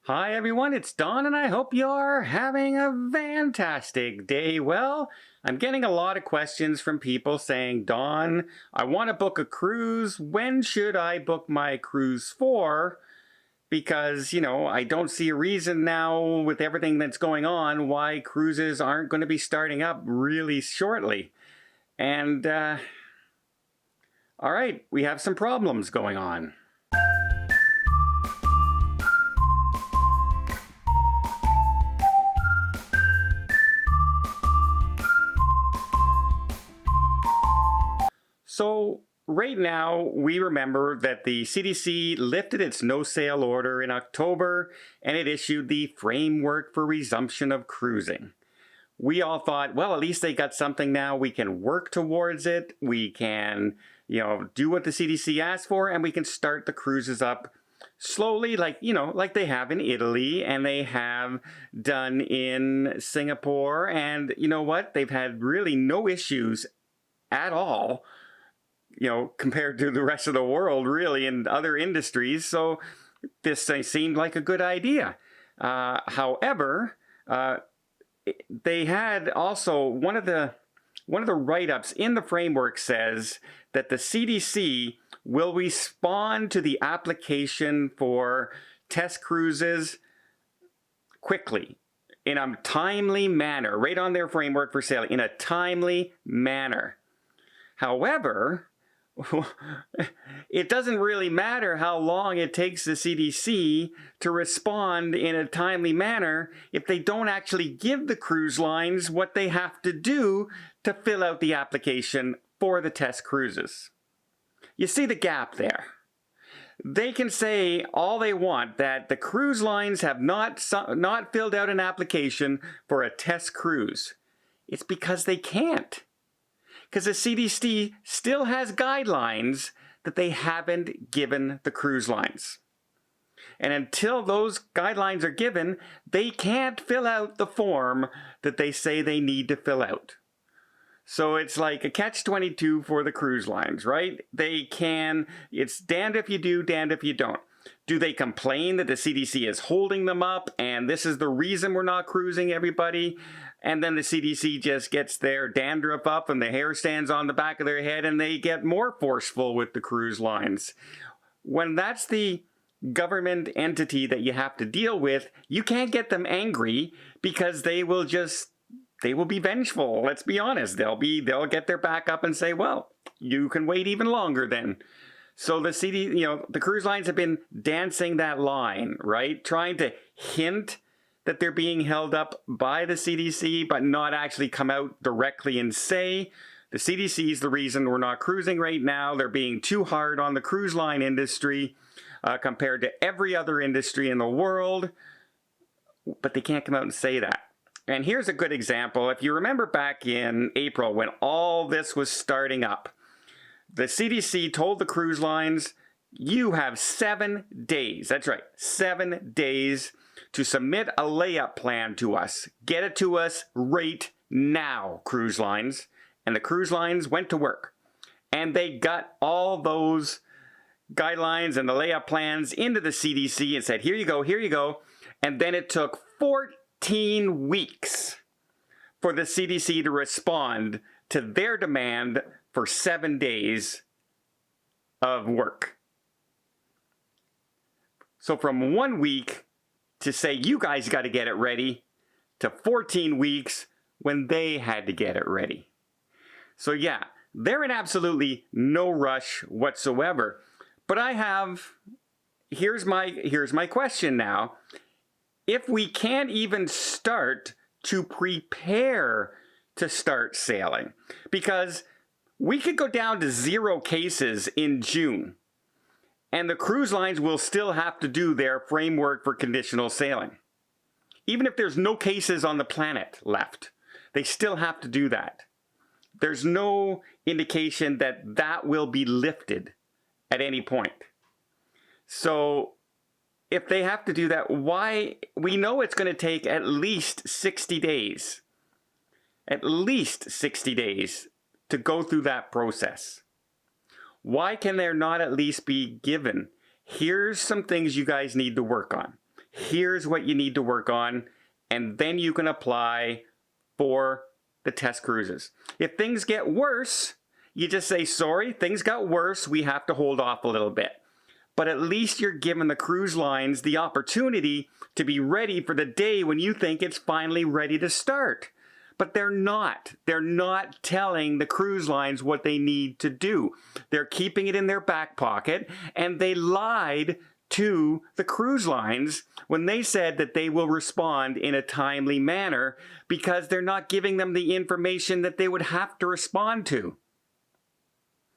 Hi everyone, it's Don and I hope you're having a fantastic day. Well, I'm getting a lot of questions from people saying, Don, I want to book a cruise. When should I book my cruise for? Because, I don't see a reason now with everything that's going on why cruises aren't going to be starting up really shortly. And, all right, we have some problems going on. So right now, we remember that the CDC lifted its no-sail order in October, and it issued the framework for resumption of cruising. We all thought, well, at least they got something now. We can work towards it. We can, do what the CDC asked for, and we can start the cruises up slowly, like they have in Italy, and they have done in Singapore. And you know what? They've had really no issues at all, compared to the rest of the world, really, in other industries. So this seemed like a good idea. However, they had also one of the write-ups in the framework says that the CDC will respond to the application for test cruises quickly, in a timely manner, right on their framework for sailing, in a timely manner. However, it doesn't really matter how long it takes the CDC to respond in a timely manner if they don't actually give the cruise lines what they have to do to fill out the application for the test cruises. You see the gap there. They can say all they want that the cruise lines have not filled out an application for a test cruise. It's because they can't. Because the CDC still has guidelines that they haven't given the cruise lines. And until those guidelines are given, they can't fill out the form that they say they need to fill out. So it's like a catch-22 for the cruise lines, right? It's damned if you do, damned if you don't. Do they complain that the CDC is holding them up and this is the reason we're not cruising, everybody? And then the CDC just gets their dandruff up and the hair stands on the back of their head and they get more forceful with the cruise lines. When that's the government entity that you have to deal with, you can't get them angry because they will be vengeful. Let's be honest. They'll get their back up and say, well, you can wait even longer then. So the cruise lines have been dancing that line, right? Trying to hint that they're being held up by the CDC, but not actually come out directly and say, the CDC is the reason we're not cruising right now. They're being too hard on the cruise line industry compared to every other industry in the world. But they can't come out and say that. And here's a good example. If you remember back in April when all this was starting up, the CDC told the cruise lines, you have 7 days. That's right, 7 days to submit a layup plan to us. Get it to us right now, cruise lines. And the cruise lines went to work. And they got all those guidelines and the layup plans into the CDC and said, here you go, here you go. And then it took 14 weeks for the CDC to respond to their demand for 7 days of work. So from 1 week to say, you guys got to get it ready, to 14 weeks when they had to get it ready. So yeah, they're in absolutely no rush whatsoever. But here's my question now. If we can't even start to prepare to start sailing, because we could go down to 0 cases in June, and the cruise lines will still have to do their framework for conditional sailing. Even if there's no cases on the planet left, they still have to do that. There's no indication that that will be lifted at any point. So if they have to do that, why? We know it's going to take at least 60 days. At least 60 days to go through that process. Why can there not at least be given, here's some things you guys need to work on. Here's what you need to work on, and then you can apply for the test cruises. If things get worse, you just say, sorry, things got worse, we have to hold off a little bit. But at least you're giving the cruise lines the opportunity to be ready for the day when you think it's finally ready to start. But they're not. They're not telling the cruise lines what they need to do. They're keeping it in their back pocket, and they lied to the cruise lines when they said that they will respond in a timely manner because they're not giving them the information that they would have to respond to.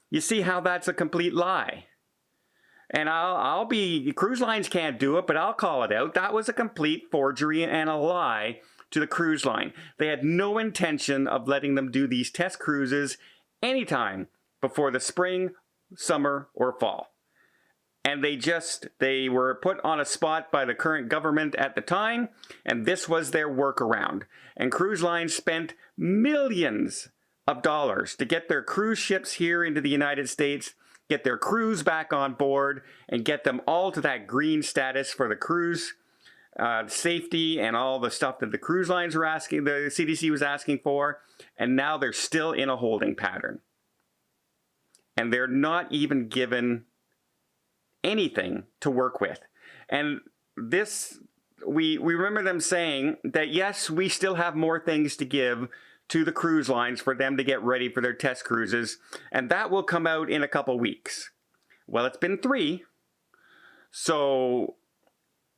You see how that's a complete lie? And cruise lines can't do it, but I'll call it out. That was a complete forgery and a lie to the cruise line. They had no intention of letting them do these test cruises anytime before the spring, summer, or fall. And they were put on a spot by the current government at the time, and this was their workaround. And cruise lines spent millions of dollars to get their cruise ships here into the United States, get their crews back on board, and get them all to that green status for the cruise safety and all the stuff that the cruise lines were asking, the CDC was asking for, and now they're still in a holding pattern. And they're not even given anything to work with. And this, we remember them saying that yes, we still have more things to give to the cruise lines for them to get ready for their test cruises, and that will come out in a couple weeks. Well, it's been 3. So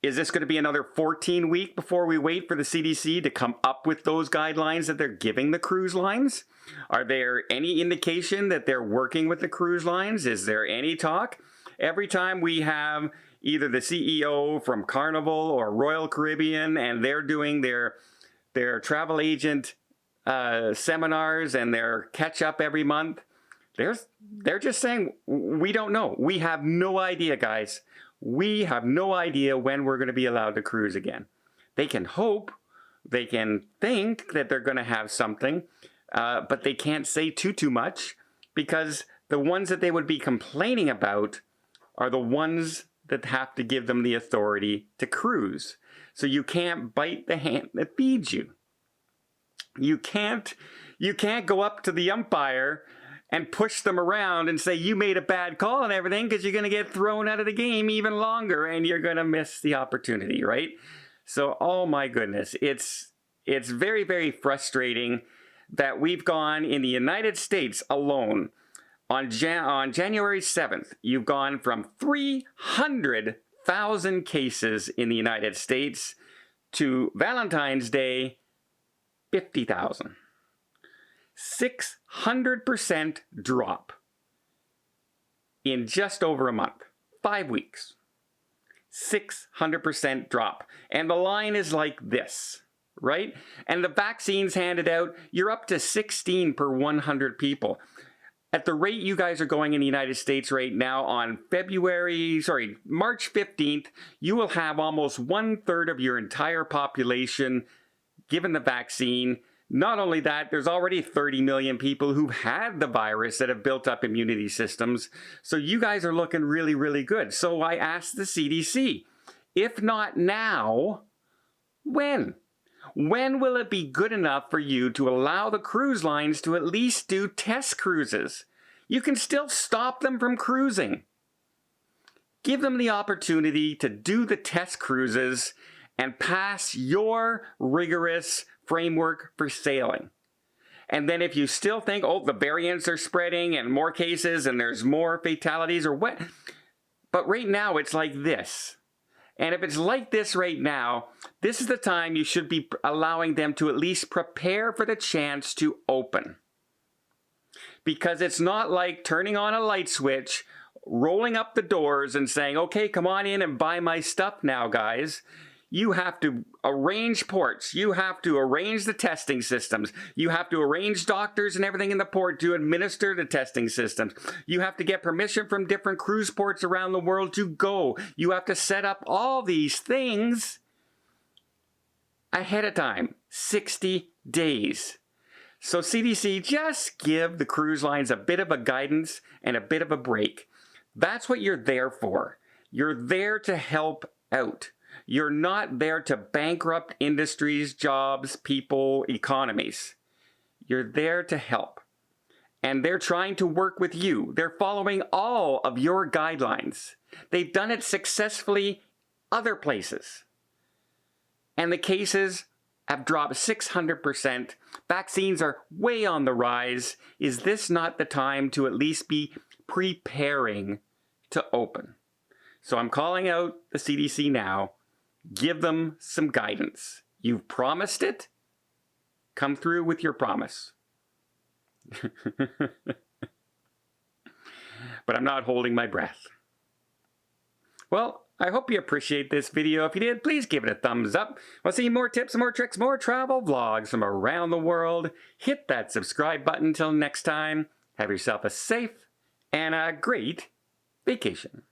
is this going to be another 14 weeks before we wait for the CDC to come up with those guidelines that they're giving the cruise lines? Are there any indication that they're working with the cruise lines? Is there any talk? Every time we have either the CEO from Carnival or Royal Caribbean and they're doing their travel agent seminars and their catch up every month, they're just saying, we don't know. We have no idea, guys. We have no idea when we're going to be allowed to cruise again. They can hope, they can think that they're going to have something, but they can't say too much because the ones that they would be complaining about are the ones that have to give them the authority to cruise. So you can't bite the hand that feeds you. You can't go up to the umpire and push them around and say you made a bad call and everything, because you're going to get thrown out of the game even longer and you're going to miss the opportunity, right? So, oh my goodness, it's very, very frustrating that we've gone in the United States alone. On January 7th, you've gone from 300,000 cases in the United States to Valentine's Day, 50,000. 600% drop in just over a month, 5 weeks. 600% drop. And the line is like this, right? And the vaccines handed out, you're up to 16 per 100 people. At the rate you guys are going in the United States right now, on March 15th, you will have almost 1/3 of your entire population given the vaccine. Not only that, there's already 30 million people who've had the virus that have built up immunity systems. So you guys are looking really, really good. So I asked the CDC, if not now, when? When will it be good enough for you to allow the cruise lines to at least do test cruises? You can still stop them from cruising. Give them the opportunity to do the test cruises and pass your rigorous framework for sailing. And then if you still think, oh, the variants are spreading and more cases and there's more fatalities or what, but right now it's like this. And if it's like this right now, this is the time you should be allowing them to at least prepare for the chance to open. Because it's not like turning on a light switch, rolling up the doors and saying, okay, come on in and buy my stuff now, guys. You have to arrange ports. You have to arrange the testing systems. You have to arrange doctors and everything in the port to administer the testing systems. You have to get permission from different cruise ports around the world to go. You have to set up all these things ahead of time, 60 days. So CDC, just give the cruise lines a bit of a guidance and a bit of a break. That's what you're there for. You're there to help out. You're not there to bankrupt industries, jobs, people, economies. You're there to help. And they're trying to work with you. They're following all of your guidelines. They've done it successfully other places. And the cases have dropped 600%. Vaccines are way on the rise. Is this not the time to at least be preparing to open? So I'm calling out the CDC now. Give them some guidance. You've promised it. Come through with your promise. But I'm not holding my breath. Well, I hope you appreciate this video. If you did, please give it a thumbs up. Want to see more tips, more tricks, more travel vlogs from around the world? Hit that subscribe button. Until next time, have yourself a safe and a great vacation.